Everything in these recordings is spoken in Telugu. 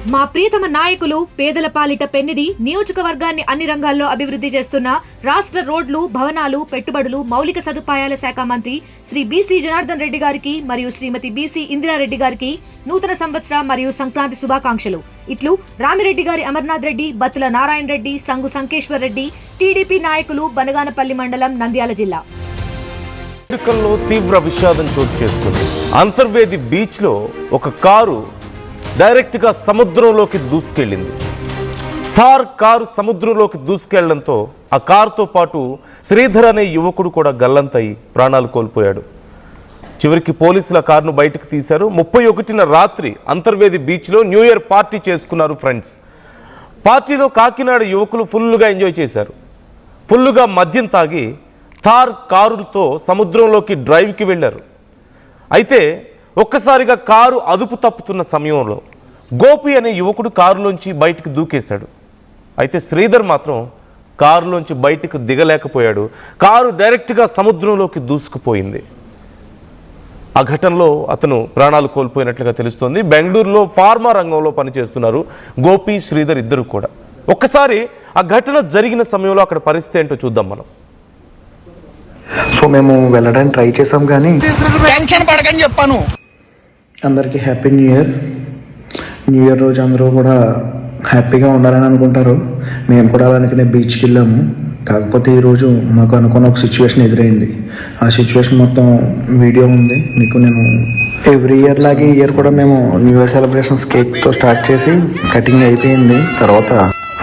మా ప్రియతమ నాయకులు పేదల పాలిట పెన్నిది నియోజకవర్గాన్ని అన్ని రంగాల్లో అభివృద్ధి చేస్తున్న రాష్ట్ర రోడ్లు, భవనాలు, పెట్టుబడులు, మౌలిక సదుపాయాల శాఖ మంత్రి శ్రీ బీసీ జనార్దన్ రెడ్డి గారికి మరియు శ్రీమతి బీసీ ఇందిరారెడ్డి గారికి నూతన సంవత్సర మరియు సంక్రాంతి శుభాకాంక్షలు. ఇట్లు రామిరెడ్డి గారి అమర్నాథ్ రెడ్డి, బత్తుల నారాయణ రెడ్డి, సంగు సంకేశ్వర్ రెడ్డి, టీడీపీ నాయకులు, బనగానపల్లి మండలం, నంద్యాల జిల్లా. తీవ్ర విషాదం చోటు చేసుకుంది. అంతర్వేది బీచ్ లో ఒక కారు డైరెక్ట్గా సముద్రంలోకి దూసుకెళ్ళింది. థార్ కారు సముద్రంలోకి దూసుకెళ్లడంతో ఆ కారుతో పాటు శ్రీధర్ అనే యువకుడు కూడా గల్లంతయి ప్రాణాలు కోల్పోయాడు. చివరికి పోలీసుల కారును బయటకు తీశారు. 31న రాత్రి అంతర్వేది బీచ్లో న్యూ ఇయర్ పార్టీ చేసుకున్నారు ఫ్రెండ్స్. పార్టీలో కాకినాడ యువకులు ఫుల్గా ఎంజాయ్ చేశారు. ఫుల్గా మద్యం తాగి థార్ కారుతో సముద్రంలోకి డ్రైవ్కి వెళ్ళారు. అయితే ఒక్కసారిగా కారు అదుపు తప్పుతున్న సమయంలో గోపి అనే యువకుడు కారులోంచి బయటకు దూకేశాడు. అయితే శ్రీధర్ మాత్రం కారులోంచి బయటకు దిగలేకపోయాడు. కారు డైరెక్ట్గా సముద్రంలోకి దూసుకుపోయింది. ఆ ఘటనలో అతను ప్రాణాలు కోల్పోయినట్లుగా తెలుస్తోంది. బెంగళూరులో ఫార్మా రంగంలో పనిచేస్తున్నారు గోపి, శ్రీధర్ ఇద్దరు కూడా. ఒక్కసారి ఆ ఘటన జరిగిన సమయంలో అక్కడ పరిస్థితి ఏంటో చూద్దాం మనం. సో మేము వెళ్ళడానికి ట్రై చేసాం, కానీ టెన్షన్ పడకని చెప్పాను. అందరికీ happy new year. New year రోజు అందరూ కూడా హ్యాపీగా ఉండాలని అనుకుంటారు. మేము కూడా అలానే బీచ్కి వెళ్ళాము. కాకపోతే ఈరోజు మాకు అనుకున్న ఒక సిచ్యువేషన్ ఎదురైంది. ఆ సిచ్యువేషన్ మొత్తం వీడియో ఉంది, మీకు నేను ఎవ్రీ ఇయర్ లాగే ఈ ఇయర్ కూడా మేము న్యూ ఇయర్ సెలబ్రేషన్స్ కేక్తో స్టార్ట్ చేసి కటింగ్ అయిపోయింది. తర్వాత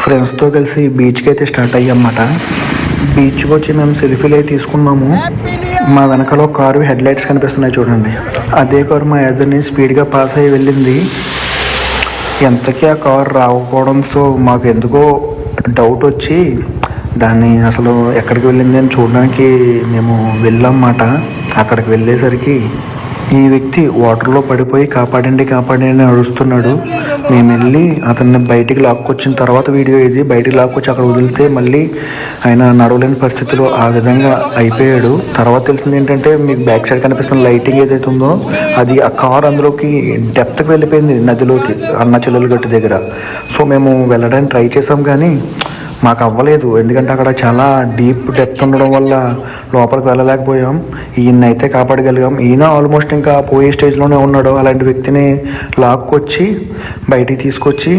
ఫ్రెండ్స్తో కలిసి బీచ్కి అయితే స్టార్ట్ అయ్యామన్నమాట. బీచ్కి వచ్చి మేము సెల్ఫీలు అయితే తీసుకున్నాము. మా వెనకాల ఒక కారు హెడ్ లైట్స్ కనిపిస్తున్నాయి చూడండి. అదే కారు మా ఎదురుని స్పీడ్గా పాస్ అయ్యి వెళ్ళింది. ఎంతకీ ఆ కారు రాకపోవడంతో మాకు ఎందుకో డౌట్ వచ్చి దాన్ని అసలు ఎక్కడికి వెళ్ళింది అని చూడడానికి మేము వెళ్ళామన్నమాట. అక్కడికి వెళ్ళేసరికి ఈ వ్యక్తి వాటర్లో పడిపోయి కాపాడండి కాపాడండి అని అరుస్తున్నాడు. మేము వెళ్ళి అతన్ని బయటికి లాక్కొచ్చిన తర్వాత వీడియో ఇది బయటికి లాక్కొచ్చి అక్కడ వదిలితే మళ్ళీ ఆయన నడవలేని పరిస్థితిలో ఆ విధంగా అయిపోయాడు. తర్వాత తెలిసింది ఏంటంటే, మీకు బ్యాక్ సైడ్ కనిపిస్తున్న లైటింగ్ ఏదైతే ఉందో అది ఆ కార్ అందులోకి డెప్త్కి వెళ్ళిపోయింది, నదిలోకి, అన్న చెల్లెలు గట్టు దగ్గర. సో మేము వెళ్ళడానికి ట్రై చేసాం, కానీ మాకు అవ్వలేదు. ఎందుకంటే అక్కడ చాలా డీప్ డెప్త్ ఉండడం వల్ల లోపలికి వెళ్ళలేకపోయాం. ఈయన అయితే కాపాడగలిగాం. ఈయన ఆల్మోస్ట్ ఇంకా పోయే స్టేజ్లోనే ఉన్నాడు. అలాంటి వ్యక్తిని లాక్కొచ్చి బయటికి తీసుకొచ్చి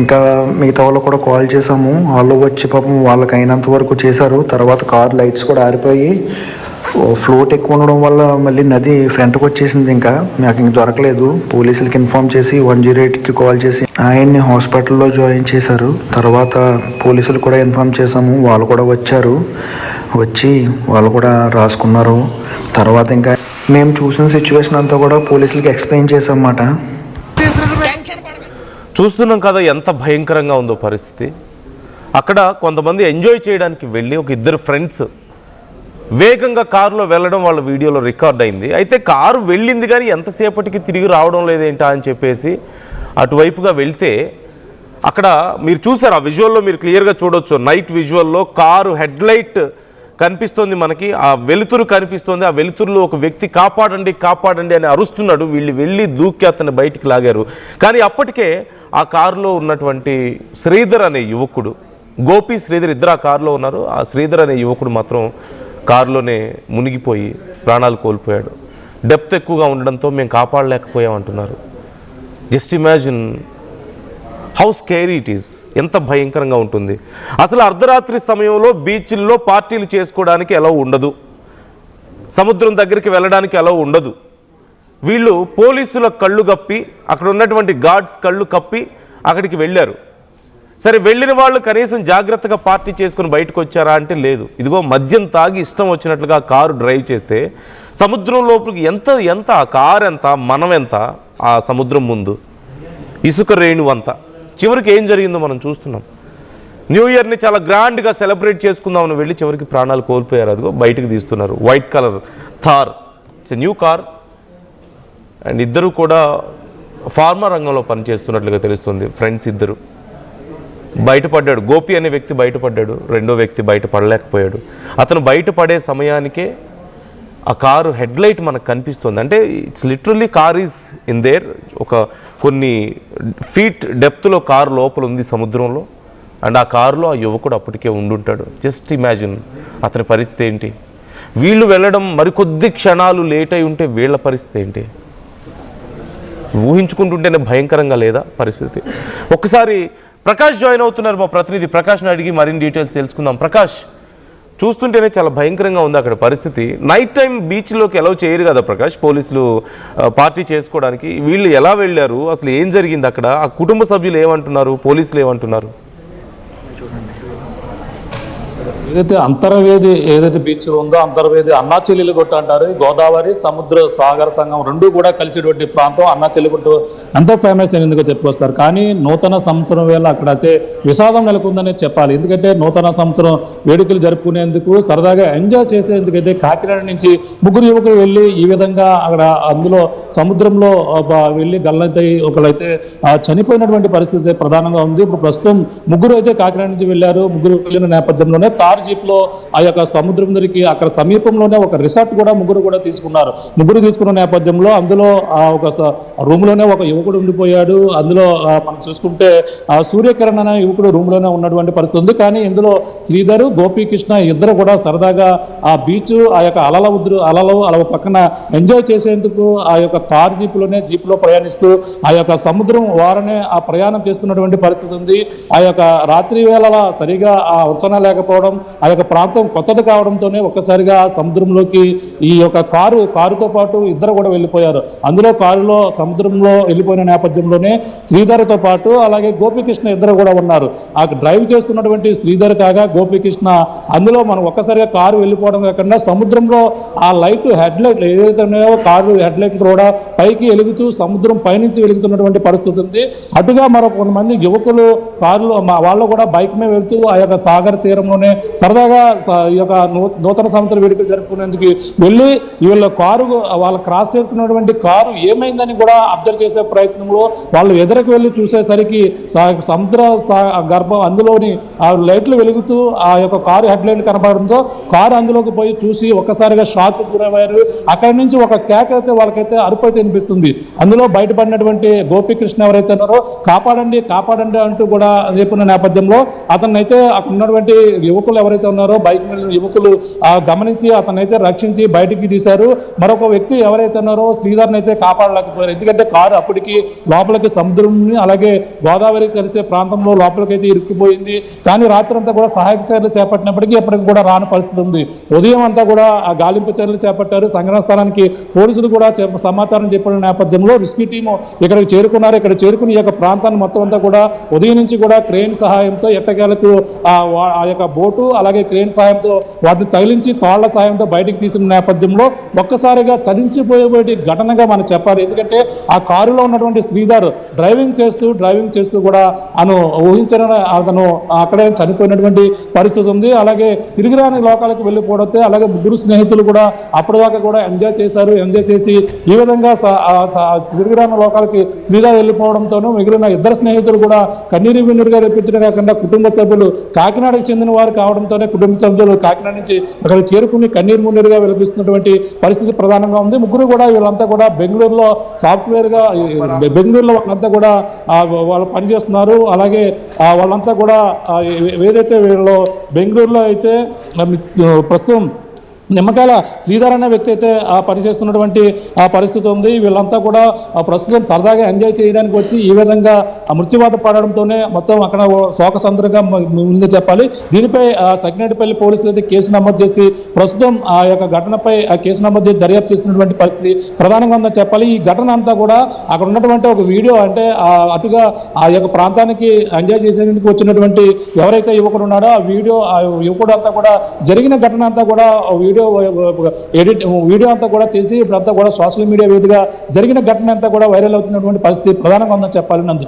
ఇంకా మిగతా వాళ్ళు కూడా కాల్ చేసాము. వాళ్ళు వచ్చి పాపం వాళ్ళకి అయినంత వరకు చేశారు. తర్వాత కార్ లైట్స్ కూడా ఆరిపోయి ఫ్లోట్ ఎక్కువ ఉండడం వల్ల మళ్ళీ నది ఫ్రంట్కి వచ్చేసింది. ఇంకా నాకు ఇంక దొరకలేదు. పోలీసులకి ఇన్ఫార్మ్ చేసి 108కి కాల్ చేసి ఆయన్ని హాస్పిటల్లో జాయిన్ చేశారు. తర్వాత పోలీసులు కూడా ఇన్ఫార్మ్ చేశాము. వాళ్ళు కూడా వచ్చారు. వచ్చి వాళ్ళు కూడా రాసుకున్నారు. తర్వాత ఇంకా మేము చూసిన సిచ్యువేషన్ అంతా కూడా పోలీసులకి ఎక్స్ప్లెయిన్ చేసామన్నమాట. చూస్తున్నాం కదా ఎంత భయంకరంగా ఉందో పరిస్థితి. అక్కడ కొంతమంది ఎంజాయ్ చేయడానికి వెళ్ళి ఒక ఇద్దరు ఫ్రెండ్స్ వేగంగా కారులో వెళ్ళడం వాళ్ళ వీడియోలో రికార్డ్ అయింది. అయితే కారు వెళ్ళింది కానీ ఎంతసేపటికి తిరిగి రావడం లేదేంటా అని చెప్పేసి అటువైపుగా వెళ్తే అక్కడ మీరు చూసారు, ఆ విజువల్లో మీరు క్లియర్గా చూడవచ్చు. నైట్ విజువల్లో కారు హెడ్ లైట్ కనిపిస్తుంది మనకి, ఆ వెలుతురు కనిపిస్తుంది. ఆ వెలుతురులో ఒక వ్యక్తి కాపాడండి కాపాడండి అని అరుస్తున్నాడు. వీళ్ళు వెళ్ళి దూకి అతన్ని బయటికి లాగారు. కానీ అప్పటికే ఆ కారులో ఉన్నటువంటి శ్రీధర్ అనే యువకుడు, గోపి, శ్రీధర్ ఇద్దరు ఆ కారులో ఉన్నారు. ఆ శ్రీధర్ అనే యువకుడు మాత్రం కారులోనే మునిగిపోయి ప్రాణాలు కోల్పోయాడు. డెప్త్ ఎక్కువగా ఉండడంతో మేము కాపాడలేకపోయామంటున్నారు. Just imagine how scary it is. ఎంత భయంకరంగా ఉంటుంది. అసలు అర్ధరాత్రి సమయంలో బీచ్ల్లో పార్టీలు చేసుకోవడానికి ఎలా ఉండదు, సముద్రం దగ్గరికి వెళ్ళడానికి ఎలా ఉండదు. వీళ్ళు పోలీసుల కళ్ళు కప్పి, అక్కడ ఉన్నటువంటి గార్డ్స్ కళ్ళు కప్పి అక్కడికి వెళ్ళారు. సరే, వెళ్ళిన వాళ్ళు కనీసం జాగ్రత్తగా పార్టీ చేసుకుని బయటకు వచ్చారా అంటే లేదు. ఇదిగో మద్యం తాగి ఇష్టం వచ్చినట్లుగా కారు డ్రైవ్ చేస్తే సముద్రం లోపలికి ఎంత ఆ కారు ఎంత, మనం ఎంత ఆ సముద్రం ముందు, ఇసుక రేణు అంత. చివరికి ఏం జరిగిందో మనం చూస్తున్నాం. న్యూ ఇయర్ని చాలా గ్రాండ్గా సెలబ్రేట్ చేసుకుందామని వెళ్ళి చివరికి ప్రాణాలు కోల్పోయారు. అదిగో బయటకు తీస్తున్నారు. White colour Thar, it's a new car. And ఇద్దరు కూడా ఫార్మా రంగంలో పనిచేస్తున్నట్లుగా తెలుస్తుంది. ఫ్రెండ్స్ ఇద్దరు. బయటపడ్డాడు గోపి అనే వ్యక్తి, బయటపడ్డాడు. రెండో వ్యక్తి బయటపడలేకపోయాడు. అతను బయటపడే సమయానికే ఆ కారు హెడ్లైట్ మనకు కనిపిస్తుంది. అంటే it's literally car is in there. ఒక కొన్ని ఫీట్ డెప్త్లో కారు లోపల ఉంది సముద్రంలో. అండ్ ఆ కారులో ఆ యువకుడు అప్పటికే ఉండుంటాడు. జస్ట్ ఇమాజిన్ అతని పరిస్థితి ఏంటి. వీళ్ళు వెళ్ళడం మరికొద్ది క్షణాలు లేట్ అయి ఉంటే వీళ్ళ పరిస్థితి ఏంటి. ఊహించుకుంటుంటేనే భయంకరంగా లేదా పరిస్థితి. ఒక్కసారి ప్రకాష్ జాయిన్ అవుతున్నారు, మా ప్రతినిధి ప్రకాష్ని అడిగి మరిన్ని డీటెయిల్స్ తెలుసుకుందాం. ప్రకాష్, చూస్తుంటేనే చాలా భయంకరంగా ఉంది అక్కడ పరిస్థితి. నైట్ టైం బీచ్లోకి ఎలా చేయరు కదా ప్రకాష్ పోలీసులు పార్టీ చేసుకోవడానికి. వీళ్ళు ఎలా వెళ్ళారు, అసలు ఏం జరిగింది అక్కడ, ఆ కుటుంబ సభ్యులు ఏమంటున్నారు, పోలీసులు ఏమంటున్నారు? ఏదైతే అంతర్వేది ఏదైతే బీచ్ ఉందో అంతర్వేది అన్నా చెల్లెలుగుట్ట అంటారు. గోదావరి సముద్ర సాగర సంఘం రెండు కూడా కలిసేటువంటి ప్రాంతం అన్నా చెల్లెగుట్టు ఎంతో ఫేమస్ అయినందుకు చెప్పుకొస్తారు. కానీ నూతన సంవత్సరం వేళ అక్కడ అయితే విషాదం నెలకొందనే చెప్పాలి. ఎందుకంటే నూతన సంవత్సరం వేడుకలు జరుపుకునేందుకు సరదాగా ఎంజాయ్ చేసేందుకైతే కాకినాడ నుంచి ముగ్గురు యువకులు వెళ్ళి ఈ విధంగా అక్కడ అందులో సముద్రంలో వెళ్ళి గల్లైతే ఒకళ్ళైతే చనిపోయినటువంటి పరిస్థితి ప్రధానంగా ఉంది. ఇప్పుడు ప్రస్తుతం ముగ్గురు అయితే కాకినాడ నుంచి వెళ్ళారు. ముగ్గురు వెళ్ళిన నేపథ్యంలోనే తార్ జీప్ లో ఆ యొక్క సముద్రం దగ్గరికి అక్కడ సమీపంలోనే ఒక రిసార్ట్ కూడా ముగ్గురు కూడా తీసుకున్నారు. ముగ్గురు తీసుకున్న నేపథ్యంలో అందులో ఒక రూమ్ లోనే ఒక యువకుడు ఉండిపోయాడు. అందులో మనం చూసుకుంటే సూర్యకిరణ్ అనే యువకుడు రూమ్ లోనే ఉన్నటువంటి పరిస్థితి ఉంది. కానీ ఇందులో శ్రీధర్, గోపీకృష్ణ ఇద్దరు కూడా సరదాగా ఆ బీచ్ ఆ యొక్క అలలు అలా పక్కన ఎంజాయ్ చేసేందుకు ఆ యొక్క తార్ జీప్ లో ప్రయాణిస్తూ ఆ యొక్క సముద్రం వారనే ఆ ప్రయాణం చేస్తున్నటువంటి పరిస్థితి ఉంది. ఆ యొక్క రాత్రి వేళ సరిగా ఆ ఉచ్చన లేకపోవడం, ఆ యొక్క ప్రాంతం కొత్తది కావడంతోనే ఒక్కసారిగా సముద్రంలోకి ఈ యొక్క కారుతో పాటు ఇద్దరు కూడా వెళ్ళిపోయారు. అందులో కారులో సముద్రంలో వెళ్ళిపోయిన నేపథ్యంలోనే శ్రీధర్తో పాటు అలాగే గోపీకృష్ణ ఇద్దరు కూడా ఉన్నారు. ఆ డ్రైవ్ చేస్తున్నటువంటి శ్రీధర్ కాగా గోపీకృష్ణ అందులో మనం ఒక్కసారిగా కారు వెళ్ళిపోవడం కాకుండా సముద్రంలో ఆ లైట్ హెడ్ లైట్ ఏదైతే ఉన్నాయో కారు హెడ్ లైట్ కూడా పైకి వెలుగుతూ సముద్రం పైనుంచి వెలుగుతున్నటువంటి పరిస్థితి ఉంది. అటుగా మరో కొంతమంది యువకులు కారులో వాళ్ళు కూడా బైక్ మీద వెళ్తూ ఆ యొక్క సాగర్ తీరంలోనే సరదాగా ఈ యొక్క నూతన సంవత్సర వేడుకలు జరుపుకునేందుకు వెళ్ళి వీళ్ళ కారు వాళ్ళు క్రాస్ చేసుకున్నటువంటి కారు ఏమైందని కూడా అబ్జర్వ్ చేసే ప్రయత్నంలో వాళ్ళు ఎదురుకు వెళ్ళి చూసేసరికి సముద్ర గర్భం అందులోని ఆ లైట్లు వెలుగుతూ ఆ యొక్క కారు హెడ్ లైట్ కనపడడంతో కారు అందులోకి పోయి చూసి ఒక్కసారిగా షాక్ గురయ్యారు. అక్కడి నుంచి ఒక కేక్ అయితే వాళ్ళకైతే అరుపు అయితే వినిపిస్తుంది. అందులో బయటపడినటువంటి గోపీకృష్ణ ఎవరైతే ఉన్నారో కాపాడండి కాపాడండి అంటూ కూడా చెప్పిన నేపథ్యంలో అతన్ని అయితే అక్కడ ఉన్నటువంటి యువకులు ఎవరైతే ఉన్నారో బైక్ మీద యువకులు గమనించి అతనైతే రక్షించి బయటికి తీశారు. మరొక వ్యక్తి ఎవరైతే ఉన్నారో శ్రీధర్ని అయితే కాపాడలేకపోయారు. ఎందుకంటే కారు అప్పటికి లోపలికి సముద్రం అలాగే గోదావరి కలిసే ప్రాంతంలో లోపలికైతే ఇరుక్కుపోయింది. కానీ రాత్రి అంతా కూడా సహాయక చర్యలు చేపట్టినప్పటికీ ఎప్పటికి కూడా రాని పరిస్థితి ఉంది. ఉదయం అంతా కూడా ఆ గాలింపు చర్యలు చేపట్టారు. సంఘటన స్థలానికి పోలీసులు కూడా సమాచారం చెప్పిన నేపథ్యంలో రెస్క్యూ టీము ఇక్కడికి చేరుకున్నారు. ఇక్కడ చేరుకుని ఈ యొక్క ప్రాంతాన్ని మొత్తం అంతా కూడా ఉదయం నుంచి కూడా క్రేన్ సహాయంతో ఎట్టకేలకు ఆ యొక్క బోటు అలాగే క్రేన్ సాయంతో వాటిని తగిలించి తాళ్ల సాయంతో బయటికి తీసిన నేపథ్యంలో ఒక్కసారిగా చలించిపోయే ఘటనగా మనం చెప్పాలి. ఎందుకంటే ఆ కారులో ఉన్నటువంటి శ్రీధర్ డ్రైవింగ్ చేస్తూ కూడా అతను అక్కడే చనిపోయినటువంటి పరిస్థితి ఉంది. అలాగే తిరిగి రాని లోకాలకు వెళ్ళిపోవడంతో అలాగే ముగ్గురు స్నేహితులు కూడా అప్పటిదాకా కూడా ఎంజాయ్ చేసి ఈ విధంగా తిరిగి రాని లోకాలకి శ్రీధర్ వెళ్ళిపోవడంతోనూ మిగిలిన ఇద్దరు స్నేహితులు కూడా కన్నీరు విన్నీరుగా రెప్పించడం కాకుండా కుటుంబ సభ్యులు కాకినాడకు చెందిన వారు కావడంతోనే కుటుంబ సభ్యులు కాకినాడ నుంచి అక్కడ చేరుకుని కన్నీరు మున్నీరుగా విలపిస్తున్నటువంటి పరిస్థితి ప్రధానంగా ఉంది. ముగ్గురు కూడా వీళ్ళంతా కూడా బెంగళూరులో సాఫ్ట్వేర్గా బెంగళూరులో వాళ్ళంతా కూడా వాళ్ళు పనిచేస్తున్నారు. అలాగే వాళ్ళంతా కూడా ఏదైతే వీళ్ళు బెంగళూరులో అయితే ప్రస్తుతం నిమ్మకాయల శ్రీధర్ అనే వ్యక్తి అయితే పనిచేస్తున్నటువంటి పరిస్థితి ఉంది. వీళ్ళంతా కూడా ప్రస్తుతం సరదాగా ఎంజాయ్ చేయడానికి వచ్చి ఈ విధంగా మృత్యువాత పడడంతోనే మొత్తం అక్కడ శోకసంద్రంగా ముందు చెప్పాలి. దీనిపై సకినేటిపల్లి పోలీసులు అయితే కేసు నమోదు చేసి ప్రస్తుతం ఆ యొక్క ఘటనపై కేసు నమోదు చేసి దర్యాప్తు చేసినటువంటి పరిస్థితి ప్రధానంగా ఉందని చెప్పాలి. ఈ ఘటన అంతా కూడా అక్కడ ఉన్నటువంటి ఒక వీడియో అంటే అటుగా ఆ యొక్క ప్రాంతానికి ఎంజాయ్ చేసేందుకు వచ్చినటువంటి ఎవరైతే యువకుడు ఉన్నాడో ఆ యువకుడు అంతా కూడా జరిగిన ఘటన అంతా కూడా వీడియో అంతా కూడా చేసి ఇప్పుడంతా కూడా సోషల్ మీడియా వేదికగా జరిగిన ఘటన అంతా కూడా వైరల్ అవుతున్నటువంటి పరిస్థితి ప్రధానంగా ఉందని చెప్పాలి. నందు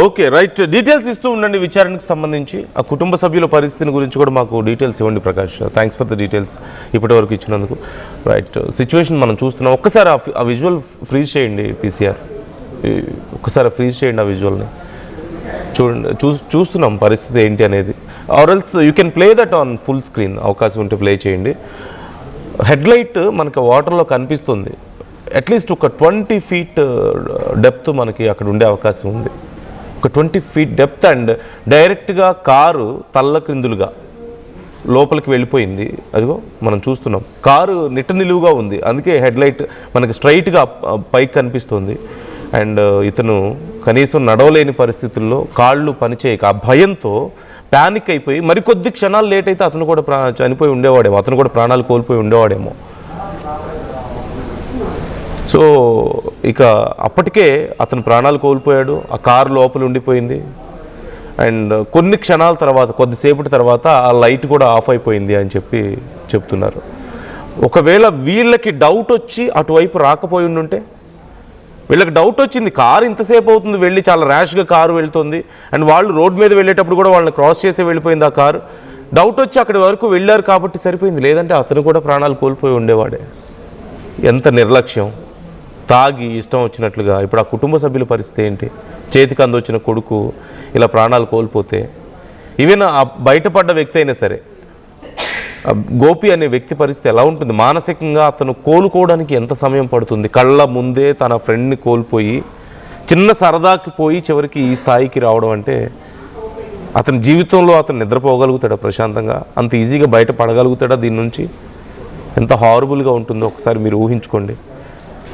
ఓకే, రైట్. డీటెయిల్స్ ఇస్తూ ఉండండి విచారణకు సంబంధించి. ఆ కుటుంబ సభ్యుల పరిస్థితిని గురించి కూడా మాకు డీటెయిల్స్ ఇవ్వండి Prakash. Thanks for the details ఇప్పటి వరకు ఇచ్చినందుకు. రైట్, సిచ్యువేషన్ మనం చూస్తున్నాం. ఒక్కసారి ఆ విజువల్ ఫ్రీజ్ చేయండి పీసీఆర్, ఒక్కసారి ఫ్రీజ్ చేయండి ఆ విజువల్ని. చూడండి, చూస్తున్నాం పరిస్థితి ఏంటి అనేది. Or else you can play that on full screen, అవకాశం ఉంటే ప్లే చేయండి. హెడ్లైట్ మనకి వాటర్లో కనిపిస్తుంది. అట్లీస్ట్ ఒక 20 feet డెప్త్ మనకి అక్కడ ఉండే అవకాశం ఉంది. ఒక 20 feet డెప్త్ అండ్ డైరెక్ట్గా కారు తల్లక్రిందులుగా లోపలికి వెళ్ళిపోయింది. అదిగో మనం చూస్తున్నాం, కారు నిలువుగా ఉంది, అందుకే హెడ్లైట్ మనకి స్ట్రైట్గా పైకి కనిపిస్తుంది. అండ్ ఇతను కనీసం నడవలేని పరిస్థితుల్లో కాళ్ళు పనిచేయక ఆ భయంతో ప్యానిక్ అయిపోయి మరికొద్ది క్షణాలు లేట్ అయితే అతను కూడా చనిపోయి ఉండేవాడేమో, అతను కూడా ప్రాణాలు కోల్పోయి ఉండేవాడేమో. సో ఇక అప్పటికే అతను ప్రాణాలు కోల్పోయాడు, ఆ కారు లోపల ఉండిపోయింది. అండ్ కొన్ని క్షణాల తర్వాత, కొద్దిసేపటి తర్వాత ఆ లైట్ కూడా ఆఫ్ అయిపోయింది అని చెప్తున్నారు. ఒకవేళ వీళ్ళకి డౌట్ వచ్చి అటువైపు రాకపోయి ఉండుంటే, వీళ్ళకి డౌట్ వచ్చింది కారు ఇంతసేపు అవుతుంది వెళ్ళి, చాలా ర్యాష్గా కారు వెళ్తుంది అండ్ వాళ్ళు రోడ్ మీద వెళ్ళేటప్పుడు కూడా వాళ్ళని క్రాస్ చేసి వెళ్ళిపోయింది ఆ కారు. డౌట్ వచ్చి అక్కడి వరకు వెళ్ళారు కాబట్టి సరిపోయింది, లేదంటే అతను కూడా ప్రాణాలు కోల్పోయి ఉండేవాడే. ఎంత నిర్లక్ష్యం! తాగి ఇష్టం వచ్చినట్లుగా. ఇప్పుడు ఆ కుటుంబ సభ్యుల పరిస్థితి ఏంటి? చేతికి అందొచ్చిన కొడుకు ఇలా ప్రాణాలు కోల్పోతే, ఈవెన్ ఆ బయటపడ్డ వ్యక్తి అయినా సరే, గోపి అనే వ్యక్తి పరిస్థితి ఎలా ఉంటుంది? మానసికంగా అతను కోలుకోవడానికి ఎంత సమయం పడుతుంది? కళ్ళ ముందే తన ఫ్రెండ్ని కోల్పోయి చిన్న సరదాకి పోయి చివరికి ఈ స్థాయికి రావడం అంటే, అతని జీవితంలో అతను నిద్రపోగలుగుతాడా ప్రశాంతంగా? అంత ఈజీగా బయటపడగలుగుతాడా దీని నుంచి? ఎంత హారబుల్గా ఉంటుందో ఒకసారి మీరు ఊహించుకోండి.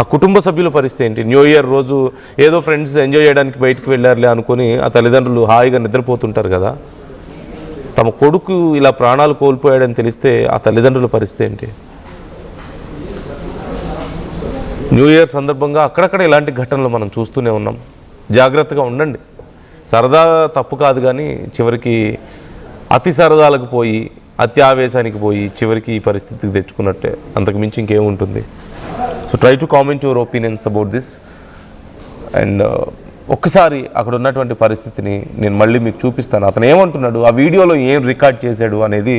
ఆ కుటుంబ సభ్యుల పరిస్థితి ఏంటి? న్యూ ఇయర్ రోజు ఏదో ఫ్రెండ్స్ ఎంజాయ్ చేయడానికి బయటకు వెళ్ళారులే అనుకుని ఆ తల్లిదండ్రులు హాయిగా నిద్రపోతుంటారు కదా, తమ కొడుకు ఇలా ప్రాణాలు కోల్పోయాడని తెలిస్తే ఆ తల్లిదండ్రుల పరిస్థితి ఏంటి? న్యూ ఇయర్ సందర్భంగా అక్కడక్కడ ఇలాంటి ఘటనలు మనం చూస్తూనే ఉన్నాం. జాగ్రత్తగా ఉండండి. సరదా తప్పు కాదు, కానీ చివరికి అతి సరదాలకు పోయి, అతి ఆవేశానికి పోయి చివరికి ఈ పరిస్థితికి తెచ్చుకున్నట్టే, అంతకు మించి ఇంకేముంటుంది? So try to comment your opinions about this. And ఒక్కసారి అక్కడ ఉన్నటువంటి పరిస్థితిని నేను మళ్ళీ మీకు చూపిస్తాను. అతను ఏమంటున్నాడు, ఆ వీడియోలో ఏం రికార్డ్ చేశాడు అనేది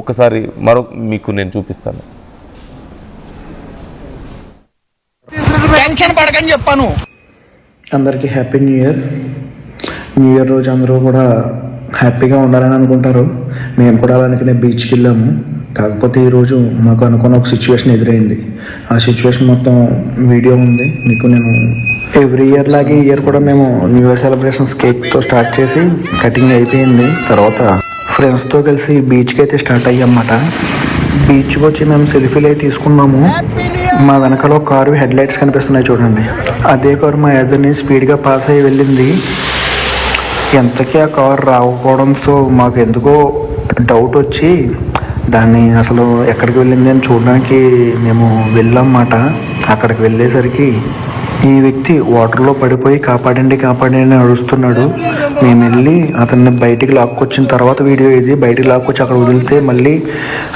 ఒక్కసారి మీకు నేను చూపిస్తాను. టెన్షన్ పడకని చెప్పాను. అందరికీ happy new year. New year రోజు అందరూ కూడా హ్యాపీగా ఉండాలని అనుకుంటారు. మేము కూడా అలానే బీచ్కి వెళ్ళాము. కాకపోతే ఈరోజు మాకు అనుకున్న ఒక సిచ్యువేషన్ ఎదురైంది. ఆ సిచ్యువేషన్ మొత్తం వీడియో ఉంది, మీకు నేను ఎవ్రీ ఇయర్ లాగే ఈ ఇయర్ కూడా మేము న్యూ ఇయర్ సెలబ్రేషన్స్ కేక్తో స్టార్ట్ చేసి కటింగ్ అయిపోయింది. తర్వాత ఫ్రెండ్స్తో కలిసి బీచ్కి అయితే స్టార్ట్ అయ్యామన్నమాట. బీచ్కి వచ్చి మేము సెల్ఫీలు అయితే తీసుకున్నాము. మా వెనకాల ఒక కారు హెడ్ లైట్స్ కనిపిస్తున్నాయి చూడండి. అదే కారు మా ఎదురుని స్పీడ్గా పాస్ అయ్యి వెళ్ళింది. ఎంతకీ ఆ కారు రాకపోవడంతో మాకు ఎందుకో డౌట్ వచ్చి దాన్ని అసలు ఎక్కడికి వెళ్ళింది అని చూడడానికి మేము వెళ్ళామన్నమాట. అక్కడికి వెళ్ళేసరికి ఈ వ్యక్తి వాటర్లో పడిపోయి కాపాడండి కాపాడండి అడుస్తున్నాడు. మేము వెళ్ళి అతన్ని బయటికి లాక్కొచ్చిన తర్వాత వీడియో ఇది, బయటికి లాక్కొచ్చి అక్కడ వదిలితే మళ్ళీ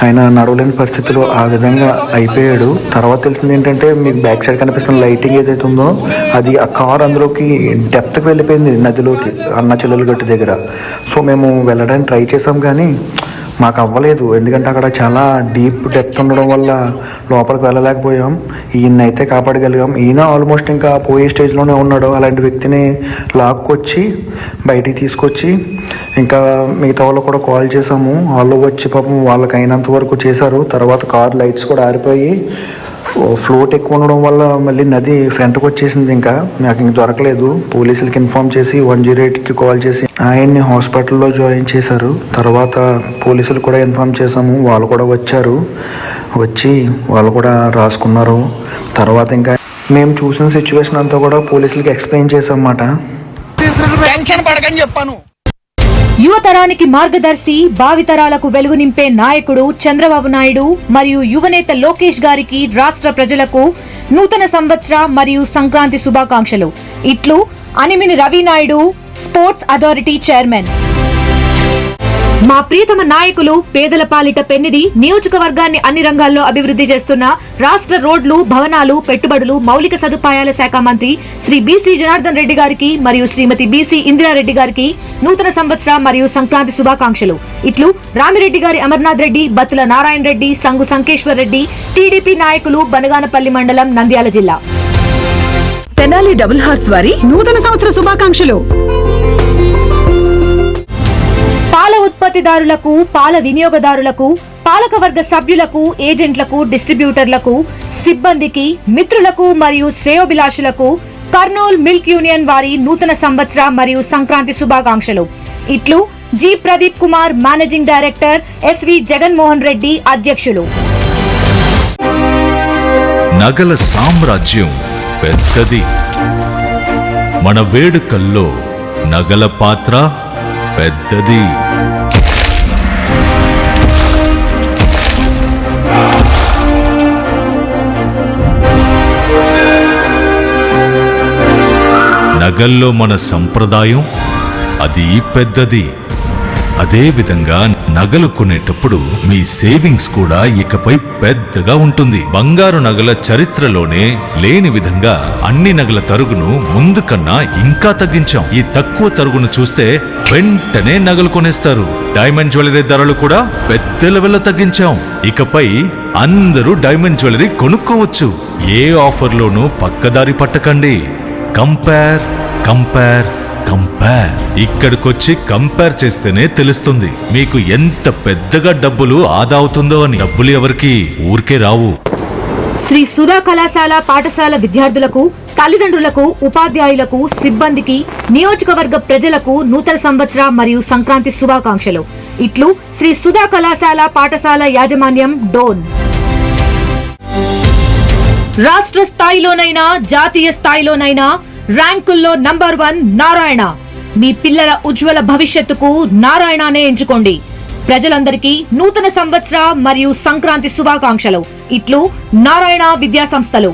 ఆయన నడవలేని పరిస్థితిలో ఆ విధంగా అయిపోయాడు. తర్వాత తెలిసింది ఏంటంటే, మీకు బ్యాక్ సైడ్ కనిపిస్తున్న లైటింగ్ ఏదైతే ఉందో అది ఆ కార్ అందులోకి డెప్త్కి వెళ్ళిపోయింది, నదిలోకి, అన్న చెల్లెలు గట్టు దగ్గర. సో మేము వెళ్ళడానికి ట్రై చేసాం కానీ మాకు అవ్వలేదు, ఎందుకంటే అక్కడ చాలా డీప్ డెప్త్ ఉండడం వల్ల లోపలికి వెళ్ళలేకపోయాం. ఈయనైతే కాపాడగలిగాం. ఈయన ఆల్మోస్ట్ ఇంకా పోయే స్టేజ్లోనే ఉన్నాడు. అలాంటి వ్యక్తిని లాక్కొచ్చి బయటికి తీసుకొచ్చి ఇంకా మిగతా వాళ్ళు కూడా కాల్ చేసాము. వాళ్ళు వచ్చి పాపం వాళ్ళకి అయినంత వరకు చేశారు. తర్వాత కార్ లైట్స్ కూడా ఆరిపోయి ఫ్లోట్ ఎక్కువ ఉండడం వల్ల మళ్ళీ నది ఫ్రంట్కి వచ్చేసింది. ఇంకా నాకు ఇంక దొరకలేదు. పోలీసులకి ఇన్ఫార్మ్ చేసి 108కి కాల్ చేసి ఆయన్ని హాస్పిటల్లో జాయిన్ చేశారు. తర్వాత పోలీసులు కూడా ఇన్ఫార్మ్ చేశాము, వాళ్ళు కూడా వచ్చారు. వచ్చి వాళ్ళు కూడా రాసుకున్నారు. తర్వాత ఇంకా మేము చూసిన సిచ్యువేషన్ అంతా కూడా పోలీసులకి ఎక్స్ప్లెయిన్ చేసామన్నమాట. టెన్షన్ పడకని చెప్పాను. యువతరానికి మార్గదర్శి, భావితరాలకు వెలుగు నింపే నాయకుడు చంద్రబాబు నాయుడు మరియు యువనేత లోకేష్ గారికి రాష్ట్ర ప్రజలకు నూతన సంవత్సర మరియు సంక్రాంతి శుభాకాంక్షలు. ఇట్లు Animini Ravi Naidu, sports authority chairman. మా ప్రియతమ నాయకులు, పేదల పాలిట పెన్నిధి, నియోజకవర్గాన్ని అన్ని రంగాల్లో అభివృద్ధి చేస్తున్న రాష్ట్ర రోడ్లు, భవనాలు, పెట్టుబడులు, మౌలిక సదుపాయాల శాఖ మంత్రి శ్రీ బీసీ జనార్దన్ రెడ్డి గారికి మరియు శ్రీమతి బీసీ ఇందిరారెడ్డి గారికి నూతన సంవత్సర మరియు సంక్రాంతి శుభాకాంక్షలు. ఇట్లు రామిరెడ్డి గారి అమర్నాథ్ రెడ్డి, బత్తుల నారాయణ రెడ్డి, సంగు సంకేశ్వర్ రెడ్డి, టీడీపీ నాయకులు, బనగానపల్లి మండలం, నంద్యాల జిల్లా. తెనాలి డబుల్ హార్స్ వారి నూతన సంవత్సర శుభాకాంక్షలు. పాల ఉత్పత్తిదారులకు, పాల వినియోగదారులకు, పాలకవర్గ సభ్యులకు, ఏజెంట్లకు, డిస్ట్రిబ్యూటర్లకు, సిబ్బందికి, మిత్రులకు మరియు శ్రేయోభిలాషులకు కర్నూల్ మిల్క్ యూనియన్ వారి నూతన సంవత్సర మరియు సంక్రాంతి శుభాకాంక్షలు. ఇట్లు G Pradeep Kumar, managing director, S V Jaganmohan Reddy, అధ్యక్షులు. నగల సామ్రాజ్యం పెద్దది. మన వేడుకల్లో నగల పాత్ర పెద్దది. నగల్లో మన సంప్రదాయం అది పెద్దది. అదే విధంగా నగలు కొనేటప్పుడు మీ సేవింగ్స్ కూడా ఇకపై పెద్దగా ఉంటుంది. బంగారు నగల చరిత్రలోనే లేని విధంగా అన్ని నగల తరుగును ముందు కన్నా ఇంకా తగ్గించాం. ఈ తక్కువ తరుగును చూస్తే వెంటనే నగలు కొనేస్తారు. డైమండ్ జ్యువెలరీ ధరలు కూడా పెద్ద లెవెల్లో తగ్గించాం. ఇకపై అందరూ డైమండ్ జ్యువెలరీ కొనుక్కోవచ్చు. ఏ ఆఫర్లోనూ పక్కదారి పట్టకండి. Compare compare compare. ఇక్కడికొచ్చి కంపేర్ చేస్తేనే తెలుస్తుంది మీకు ఎంత పెద్దగా డబ్బులు ఆదా అవుతుందో అని. డబ్బులు ఎవరికి ఊరికే రావు. శ్రీ సుధా కళాశాల పాఠశాల విద్యార్థులకు, తల్లిదండ్రులకు, ఉపాధ్యాయులకు, సిబ్బందికి, నియోజకవర్గ ప్రజలకు నూతన సంవత్సర మరియు సంక్రాంతి శుభాకాంక్షలు. ఇట్లు శ్రీ సుధా కళాశాల పాఠశాల యాజమాన్యం, డోన్. రాష్ట్ర స్థాయిలోనైనా జాతీయ స్థాయిలోనైనా ర్యాంకుల్లో నంబర్ 1 నారాయణ. మీ పిల్లల ఉజ్వల భవిష్యత్తుకు నారాయణనే ఎంచుకోండి. ప్రజలందరికీ నూతన సంవత్సర మరియు సంక్రాంతి శుభాకాంక్షలు. ఇట్లు నారాయణ విద్యా సంస్థలు.